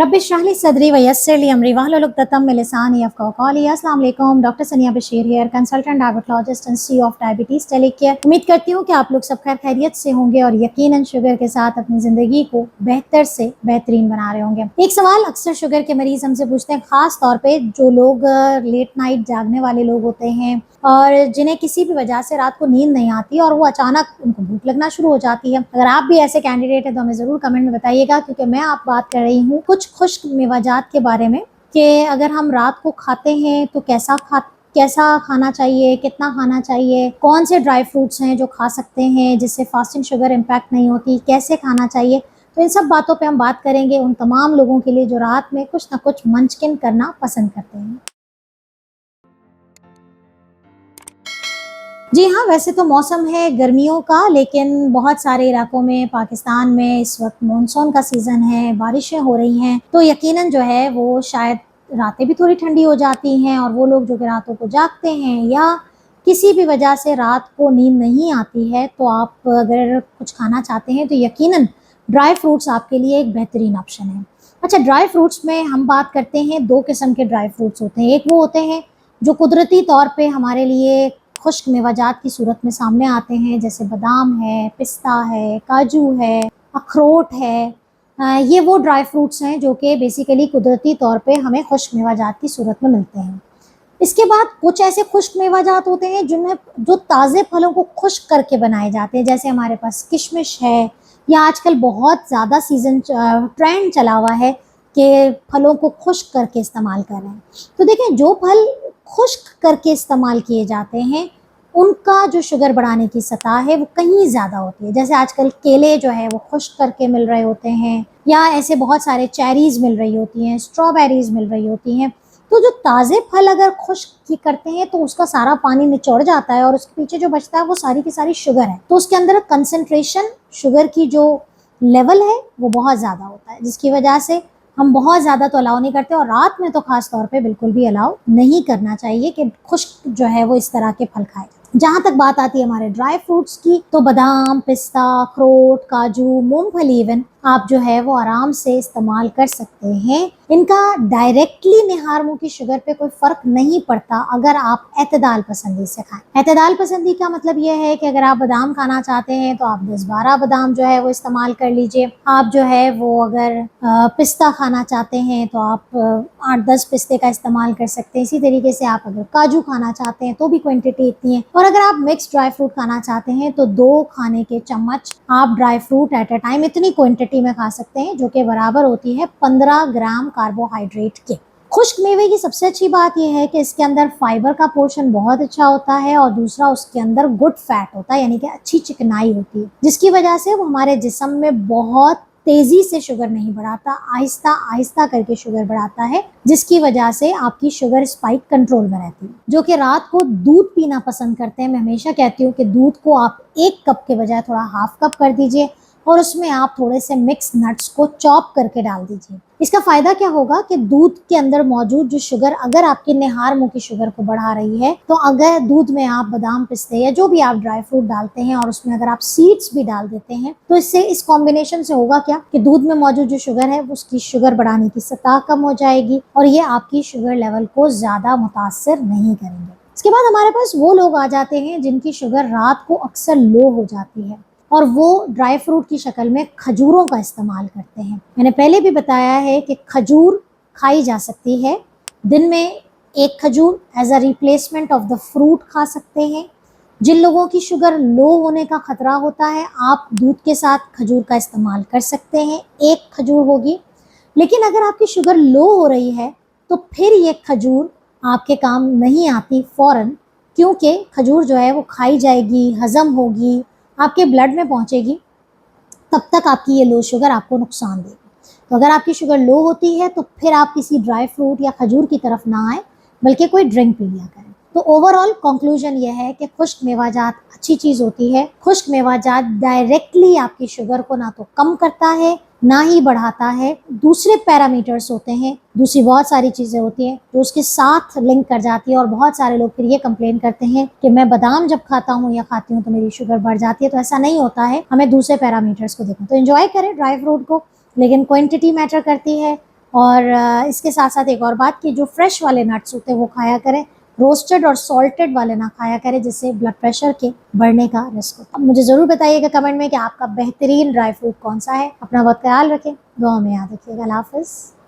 रब्बिश इश्रह ली सदरी व यस्सिर ली अमरी वहलुल उक़दतम मिन लिसानी यफ़क़हू क़ौली। अस्सलाम वालेकुम, doctor Sania Bashir here, consultant diabetologist and C of diabetes take care. उम्मीद करती हूँ कि आप लोग सब खैर खैरियत से होंगे और यकीनन शुगर के साथ अपनी ज़िंदगी को बेहतर से बेहतरीन बना रहे होंगे। एक सवाल अक्सर शुगर के मरीज़ हमसे पूछते हैं, ख़ास तौर पे जो लोग लेट नाइट जागने वाले लोग होते हैं और जिन्हें किसी भी वजह से रात को नींद नहीं आती और वो अचानक उनको भूख लगना शुरू हो जाती है। अगर आप भी ऐसे कैंडिडेट हैं तो हमें ज़रूर कमेंट में बताइएगा, क्योंकि मैं आप बात कर रही हूँ कुछ खुश्क मेवाजात के बारे में कि अगर हम रात को खाते हैं तो कैसा खाना चाहिए, कितना खाना चाहिए, कौन से ड्राई फ्रूट्स हैं जो खा सकते हैं जिससे फास्टिंग शुगर इम्पैक्ट नहीं होती, कैसे खाना चाहिए। तो इन सब बातों पे हम बात करेंगे उन तमाम लोगों के लिए जो रात में कुछ ना कुछ मंचकिन करना पसंद करते हैं। जी हाँ, वैसे तो मौसम है गर्मियों का, लेकिन बहुत सारे इलाकों में पाकिस्तान में इस वक्त मानसून का सीज़न है, बारिशें हो रही हैं, तो यकीनन जो है वो शायद रातें भी थोड़ी ठंडी हो जाती हैं और वो लोग जो कि रातों को जागते हैं या किसी भी वजह से रात को नींद नहीं आती है, तो आप अगर कुछ खाना चाहते हैं तो यकीनन ड्राई फ्रूट्स आपके लिए एक बेहतरीन ऑप्शन है। अच्छा, ड्राई फ्रूट्स में हम बात करते हैं, 2 किस्म के ड्राई फ्रूट्स होते हैं। एक वो होते हैं जो कुदरती तौर पे हमारे लिए खुश्क मेवाजात की सूरत में सामने आते हैं, जैसे बादाम है, पिस्ता है, काजू है, अखरोट है। ये वो ड्राई फ्रूट्स हैं जो कि बेसिकली कुदरती तौर पे हमें खुश्क मेवाजात की सूरत में मिलते हैं। इसके बाद कुछ ऐसे खुश्क मेवाजात होते हैं जिनमें जो ताज़े फलों को खुश्क करके बनाए जाते हैं, जैसे हमारे पास किशमिश है, या आजकल बहुत ज़्यादा ट्रेंड चला हुआ है कि फलों को खुश्क करके इस्तेमाल कर रहे हैं। तो देखें, जो फल खुश्क करके इस्तेमाल किए जाते हैं उनका जो शुगर बढ़ाने की सतह है वो कहीं ज़्यादा होती है। जैसे आजकल केले जो है वो खुश्क करके मिल रहे होते हैं, या ऐसे बहुत सारे चेरीज़ मिल रही होती हैं, स्ट्रॉबेरीज़ मिल रही होती हैं। तो जो ताज़े फल अगर खुश्क करते हैं तो उसका सारा पानी निचोड़ जाता है और उसके पीछे जो बचता है वो सारी की सारी शुगर है। तो उसके अंदर कंसंट्रेशन शुगर की जो लेवल है वो बहुत ज़्यादा होता है, जिसकी वजह से हम बहुत ज़्यादा तो अलाउ नहीं करते, और रात में तो ख़ास तौर पे बिल्कुल भी अलाउ नहीं करना चाहिए कि खुश्क जो है वो इस तरह के फल खाए। जहाँ तक बात आती है हमारे ड्राई फ्रूट्स की, तो बादाम, पिस्ता, अखरोट, काजू, मूंगफली इवन आप जो है वो आराम से इस्तेमाल कर सकते हैं। इनका डायरेक्टली निहार मुँह की शुगर पे कोई फ़र्क नहीं पड़ता अगर आप एतदाल पसंदी से खाएं। एतदाल पसंदी का मतलब ये है कि अगर आप बादाम खाना चाहते हैं तो आप 10-12 बादाम जो है वो इस्तेमाल कर लीजिए। आप जो है वो अगर पिस्ता खाना चाहते हैं तो आप 8-10 पिस्ते का इस्तेमाल कर सकते हैं। इसी तरीके से आप अगर काजू खाना चाहते हैं तो भी क्वांटिटी इतनी है। और अगर आप मिक्स ड्राई फ्रूट खाना चाहते हैं तो 2 खाने के चम्मच आप dry fruit at a time इतनी क्वांटिटी में खा सकते हैं, जो कि बराबर होती है 15 ग्राम कार्बोहाइड्रेट के। खुश्क मेवे की सबसे अच्छी बात यह है कि इसके अंदर फाइबर का पोर्शन बहुत अच्छा होता है और दूसरा उसके अंदर गुड फैट होता है, यानी कि अच्छी चिकनाई होती है, जिसकी वजह से वो हमारे जिस्म में बहुत तेजी से शुगर नहीं बढ़ाता, आहिस्ता आहिस्ता करके शुगर बढ़ाता है, जिसकी वजह से आपकी शुगर स्पाइक कंट्रोल में रहती है। जो कि रात को दूध पीना पसंद करते हैं, मैं हमेशा कहती हूँ कि दूध को आप 1 कप के बजाय थोड़ा हाफ कप कर दीजिए और उसमें आप थोड़े से मिक्स नट्स को चॉप करके डाल दीजिए। इसका फ़ायदा क्या होगा कि दूध के अंदर मौजूद जो शुगर अगर आपकी निहार मुँह की शुगर को बढ़ा रही है, तो अगर दूध में आप बादाम, पिस्ते या जो भी आप ड्राई फ्रूट डालते हैं और उसमें अगर आप सीड्स भी डाल देते हैं, तो इससे इस कॉम्बिनेशन से होगा क्या कि दूध में मौजूद जो शुगर है उसकी शुगर बढ़ाने की सतह कम हो जाएगी और ये आपकी शुगर लेवल को ज़्यादा मुतासर नहीं करेंगे। इसके बाद हमारे पास वो लोग आ जाते हैं जिनकी शुगर रात को अक्सर लो हो जाती है और वो ड्राई फ्रूट की शक्ल में खजूरों का इस्तेमाल करते हैं। मैंने पहले भी बताया है कि खजूर खाई जा सकती है। दिन में 1 खजूर as a replacement of the fruit खा सकते हैं। जिन लोगों की शुगर लो होने का ख़तरा होता है, आप दूध के साथ खजूर का इस्तेमाल कर सकते हैं, 1 खजूर होगी। लेकिन अगर आपकी शुगर लो हो रही है तो फिर ये खजूर आपके काम नहीं आती फ़ौरन, क्योंकि खजूर जो है वो खाई जाएगी, हज़म होगी, आपके ब्लड में पहुंचेगी, तब तक आपकी ये लो शुगर आपको नुकसान देगी। तो अगर आपकी शुगर लो होती है तो फिर आप किसी ड्राई फ्रूट या खजूर की तरफ ना आए, बल्कि कोई ड्रिंक पी लिया करें। तो ओवरऑल कंक्लूजन ये है कि खुश्क मेवाजात अच्छी चीज़ होती है। खुश्क मेवाजात डायरेक्टली आपकी शुगर को ना तो कम करता है ना ही बढ़ाता है। दूसरे पैरामीटर्स होते हैं, दूसरी बहुत सारी चीज़ें होती हैं जो उसके साथ लिंक कर जाती है, और बहुत सारे लोग फिर ये कंप्लेन करते हैं कि मैं बादाम जब खाता हूँ या खाती हूँ तो मेरी शुगर बढ़ जाती है। तो ऐसा नहीं होता है, हमें दूसरे पैरामीटर्स को देखना। तो एंजॉय करें ड्राई फ्रूट को, लेकिन क्वांटिटी मैटर करती है। और इसके साथ साथ एक और बात कि जो फ्रेश वाले नट्स होते हैं वो खाया करें, रोस्टेड और सॉल्टेड वाले ना खाया करें, जिससे ब्लड प्रेशर के बढ़ने का रिस्क होता है। मुझे ज़रूर बताइएगा कमेंट में कि आपका बेहतरीन ड्राई फ्रूट कौन सा है। अपना बहुत ख्याल रखें, दुआ में याद रखिएगा। अल्लाह हाफ़िज़।